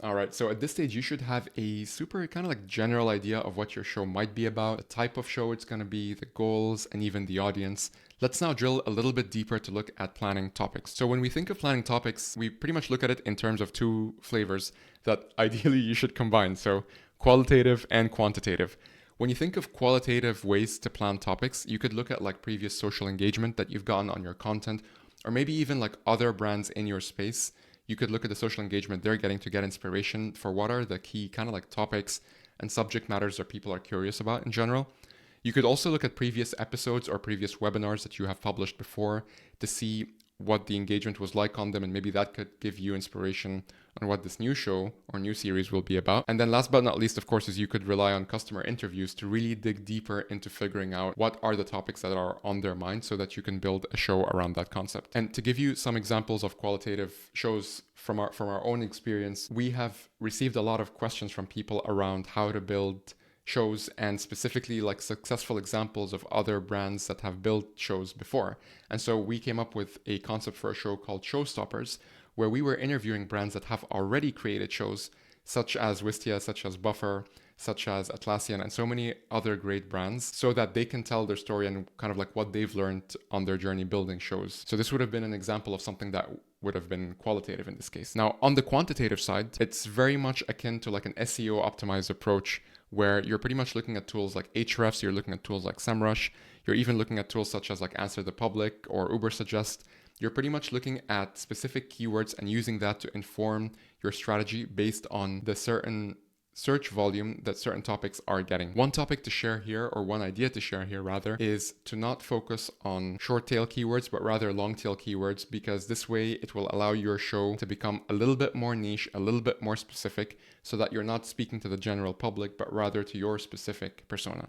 All right, so at this stage, you should have a super kind of like general idea of what your show might be about, the type of show it's going to be, the goals, and even the audience. Let's now drill a little bit deeper to look at planning topics. So, when we think of planning topics, we pretty much look at it in terms of two flavors that ideally you should combine. So, qualitative and quantitative. When you think of qualitative ways to plan topics, you could look at like previous social engagement that you've gotten on your content, or maybe even like other brands in your space. You could look at the social engagement they're getting to get inspiration for what are the key kind of like topics and subject matters that people are curious about in general. You could also look at previous episodes or previous webinars that you have published before to see what the engagement was like on them, and maybe that could give you inspiration on what this new show or new series will be about. And then last but not least, of course, is you could rely on customer interviews to really dig deeper into figuring out what are the topics that are on their mind so that you can build a show around that concept. And to give you some examples of qualitative shows from our own experience, we have received a lot of questions from people around how to build shows, and specifically like successful examples of other brands that have built shows before. And so we came up with a concept for a show called Showstoppers, where we were interviewing brands that have already created shows, such as Wistia, such as Buffer, such as Atlassian, and so many other great brands, so that they can tell their story and kind of like what they've learned on their journey building shows. So this would have been an example of something that would have been qualitative in this case. Now, on the quantitative side, it's very much akin to like an SEO optimized approach where you're pretty much looking at tools like Ahrefs, you're looking at tools like SEMrush, you're even looking at tools such as like Answer the Public or Ubersuggest. You're pretty much looking at specific keywords and using that to inform your strategy based on the certain search volume that certain topics are getting. One topic to share here, or one idea to share here rather, is to not focus on short tail keywords, but rather long tail keywords, because this way it will allow your show to become a little bit more niche, a little bit more specific, so that you're not speaking to the general public, but rather to your specific persona.